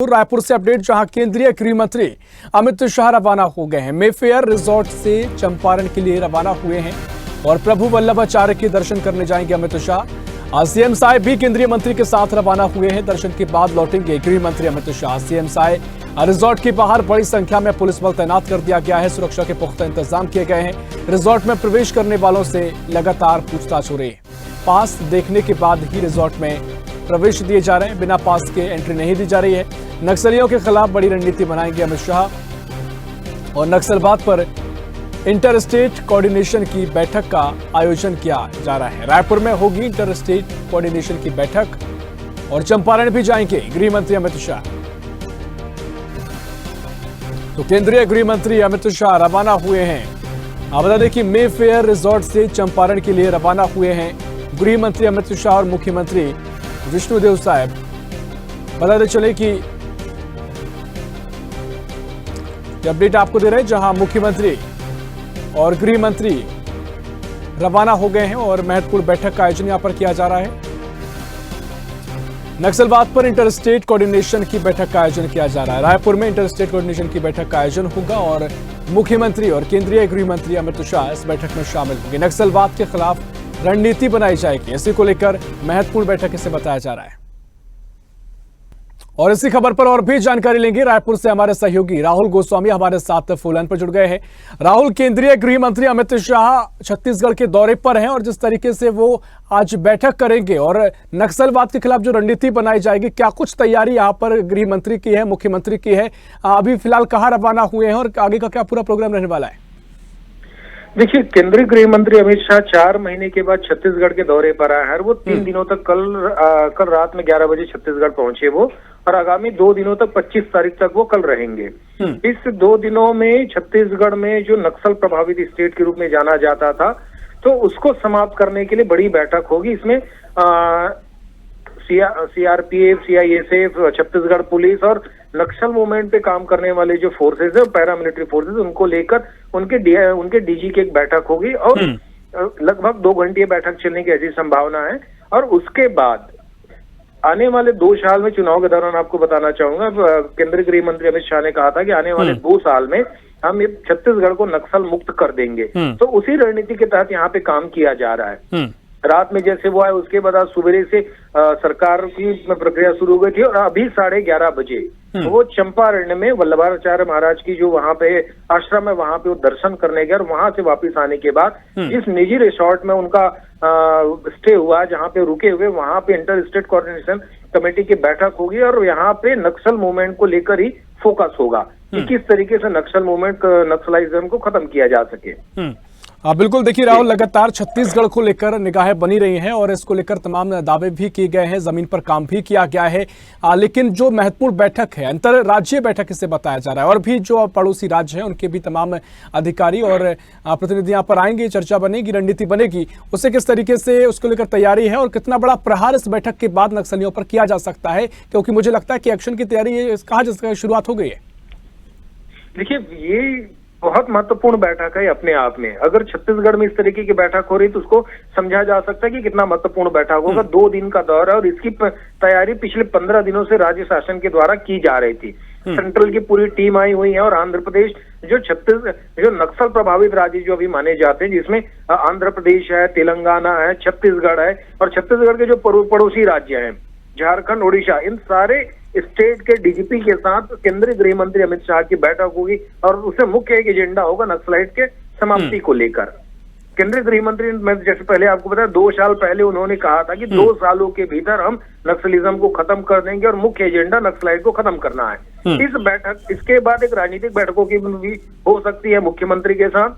रायपुर से अपडेट, जहां केंद्रीय गृह मंत्री अमित शाह रवाना हो गए हैं। मेफेयर रिजॉर्ट से चंपारण के लिए रवाना हुए हैं और प्रभु वल्लभाचार्य के दर्शन करने जाएंगे अमित शाह। सीएम साहब भी केंद्रीय मंत्री के साथ रवाना हुए हैं। दर्शन के बाद लौटेंगे गृह मंत्री अमित शाह। सीएम साहब रिजॉर्ट के बाहर बड़ी संख्या में पुलिस बल तैनात कर दिया गया है। सुरक्षा के पुख्ता इंतजाम किए गए हैं। रिजॉर्ट में प्रवेश करने वालों से लगातार पूछताछ हो रही है। पास देखने के बाद ही रिजॉर्ट में प्रवेश दिए जा रहे हैं। बिना पास के एंट्री नहीं दी जा रही है। नक्सलियों के खिलाफ बड़ी रणनीति बनाएंगे अमित शाह और नक्सलवाद पर इंटर स्टेट कोऑर्डिनेशन की बैठक का आयोजन किया जा रहा है। रायपुर में होगी इंटर स्टेट कोऑर्डिनेशन की बैठक और चंपारण भी जाएंगे गृह मंत्री अमित शाह। तो केंद्रीय गृह मंत्री अमित शाह रवाना हुए हैं। आप बता दें कि मेफेयर रिजॉर्ट से चंपारण के लिए रवाना हुए हैं गृह मंत्री अमित शाह और मुख्यमंत्री विष्णुदेव साहब। बताते चले कि अपडेट आपको दे रहे हैं, जहां मुख्यमंत्री और गृह मंत्री रवाना हो गए हैं और महत्वपूर्ण बैठक का आयोजन यहां पर किया जा रहा है। नक्सलवाद पर इंटर स्टेट कोऑर्डिनेशन की बैठक का आयोजन किया जा रहा है। रायपुर में इंटर स्टेट कोऑर्डिनेशन की बैठक का आयोजन होगा और मुख्यमंत्री और केंद्रीय गृह मंत्री अमित शाह इस बैठक में शामिल होंगे। नक्सलवाद के खिलाफ रणनीति बनाई जाएगी, इसी को लेकर महत्वपूर्ण बैठक इसे बताया जा रहा है। और इसी खबर पर और भी जानकारी लेंगे। रायपुर से हमारे सहयोगी राहुल गोस्वामी हमारे साथ फोन लाइन पर जुड़ गए हैं। राहुल, केंद्रीय गृह मंत्री अमित शाह छत्तीसगढ़ के दौरे पर हैं और जिस तरीके से वो आज बैठक करेंगे और नक्सलवाद के खिलाफ जो रणनीति बनाई जाएगी, क्या कुछ तैयारी यहाँ पर गृह मंत्री की है, मुख्यमंत्री की है? अभी फिलहाल कहाँ रवाना हुए हैं और आगे का क्या पूरा प्रोग्राम रहने वाला है? देखिए, केंद्रीय गृह मंत्री अमित शाह 4 महीने के बाद छत्तीसगढ़ के दौरे पर आए हैं। वो 3 दिनों तक कल रात में 11 बजे छत्तीसगढ़ पहुंचे वो, और आगामी 2 दिनों तक 25 तारीख तक वो कल रहेंगे। इस 2 दिनों में छत्तीसगढ़ में जो नक्सल प्रभावित स्टेट के रूप में जाना जाता था, तो उसको समाप्त करने के लिए बड़ी बैठक होगी। इसमें सीआरपीएफ, सीआईएसएफ, छत्तीसगढ़ पुलिस और नक्सल मूवमेंट पे काम करने वाले जो फोर्सेज है, पैरामिलिट्री फोर्सेज, उनको लेकर उनके डीजी की एक बैठक होगी और लगभग 2 घंटे बैठक चलने की ऐसी संभावना है। और उसके बाद आने वाले 2 साल में, चुनाव के दौरान आपको बताना चाहूंगा, केंद्रीय गृह मंत्री अमित शाह ने कहा था कि आने वाले 2 साल में हम छत्तीसगढ़ को नक्सल मुक्त कर देंगे। तो उसी रणनीति के तहत यहाँ पे काम किया जा रहा है। रात में जैसे वो आए, उसके बाद आज सुबह से सरकार की प्रक्रिया शुरू हो गई थी और अभी 11:30 बजे वो चंपारण में वल्लभाचार्य महाराज की जो वहां पे आश्रम है, वहां पे वो दर्शन करने गए और वहां से वापस आने के बाद जिस निजी रिसोर्ट में उनका स्टे हुआ, जहां पे रुके हुए, वहां पे इंटर स्टेट कोऑर्डिनेशन कमेटी की बैठक होगी और यहाँ पे नक्सल मूवमेंट को लेकर ही फोकस होगा कि किस तरीके से नक्सल मूवमेंट, नक्सलाइज्म को खत्म किया जा सके। बिल्कुल, देखिए राहुल, लगातार छत्तीसगढ़ को लेकर निगाहें बनी रही हैं और इसको लेकर तमाम दावे भी किए गए हैं, जमीन पर काम भी किया गया है। लेकिन जो महत्वपूर्ण बैठक है, अंतर्राज्यीय बैठक इसे बताया जा रहा है और भी जो पड़ोसी राज्य हैं उनके भी तमाम अधिकारी और प्रतिनिधि यहाँ पर आएंगे, चर्चा बनेगी, रणनीति बनेगी। उससे किस तरीके से उसको लेकर तैयारी है और कितना बड़ा प्रहार इस बैठक के बाद नक्सलियों पर किया जा सकता है, क्योंकि मुझे लगता है कि एक्शन की तैयारी कहाँ जिसका शुरुआत हो गई है? देखिए, ये बहुत महत्वपूर्ण बैठक है अपने आप में। अगर छत्तीसगढ़ में इस तरीके की बैठक हो रही तो उसको समझा जा सकता है कि कितना महत्वपूर्ण बैठक होगा। 2 दिन का दौरा है और इसकी तैयारी पिछले 15 दिनों से राज्य शासन के द्वारा की जा रही थी। सेंट्रल की पूरी टीम आई हुई है और आंध्र प्रदेश जो नक्सल प्रभावित राज्य जो अभी माने जाते हैं, जिसमें आंध्र प्रदेश है, तेलंगाना है, छत्तीसगढ़ है और छत्तीसगढ़ के जो पड़ोसी राज्य हैं, झारखंड, उड़ीसा, इन सारे स्टेट के डीजीपी के साथ केंद्रीय गृह मंत्री अमित शाह की बैठक होगी और उससे मुख्य एक एजेंडा होगा नक्सलाइट के समाप्ति को लेकर। केंद्रीय गृह मंत्री, मैं जैसे पहले आपको बताया, 2 साल पहले उन्होंने कहा था कि 2 सालों के भीतर हम नक्सलिज्म को खत्म कर देंगे और मुख्य एजेंडा नक्सलाइट को खत्म करना है। इस बैठक, इसके बाद एक राजनीतिक बैठकों की भी हो सकती है मुख्यमंत्री के साथ।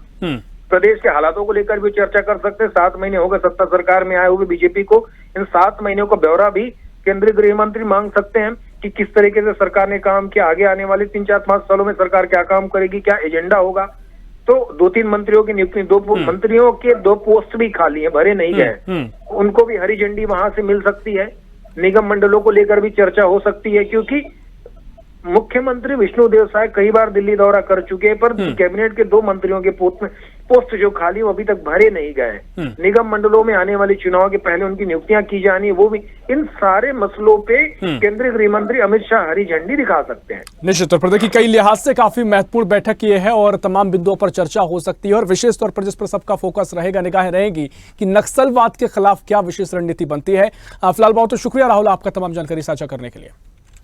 प्रदेश के हालातों को लेकर भी चर्चा कर सकते हैं। 7 महीने हो गए सत्ता सरकार में आए हुए बीजेपी को, इन 7 महीनों का ब्यौरा भी केंद्रीय गृह मंत्री मांग सकते हैं कि किस तरीके से सरकार ने काम किया, आगे आने वाले 3, 4, 5 सालों में सरकार क्या काम करेगी, क्या एजेंडा होगा। तो 2-3 मंत्रियों की नियुक्ति, 2 मंत्रियों के 2 पोस्ट भी खाली हैं, भरे नहीं गए, उनको भी हरी झंडी वहां से मिल सकती है। निगम मंडलों को लेकर भी चर्चा हो सकती है, क्योंकि मुख्यमंत्री विष्णुदेव साय कई बार दिल्ली दौरा कर चुके हैं, पर कैबिनेट के 2 मंत्रियों के पोस्ट जो खाली वो अभी तक भरे नहीं गए, निगम मंडलों में आने वाले चुनाव के पहले उनकी नियुक्तियां की जानी है, वो भी, इन सारे मसलों पे केंद्रीय गृह मंत्री अमित शाह हरी झंडी दिखा सकते हैं। निश्चित तौर पर देखिए कई लिहाज से काफी महत्वपूर्ण बैठक ये है और तमाम बिंदुओं पर चर्चा हो सकती है और विशेष तौर पर जिस पर सबका फोकस रहेगा, निगाहें रहेंगी कि नक्सलवाद के खिलाफ क्या विशेष रणनीति बनती है। फिलहाल बहुत शुक्रिया राहुल आपका तमाम जानकारी साझा करने के लिए।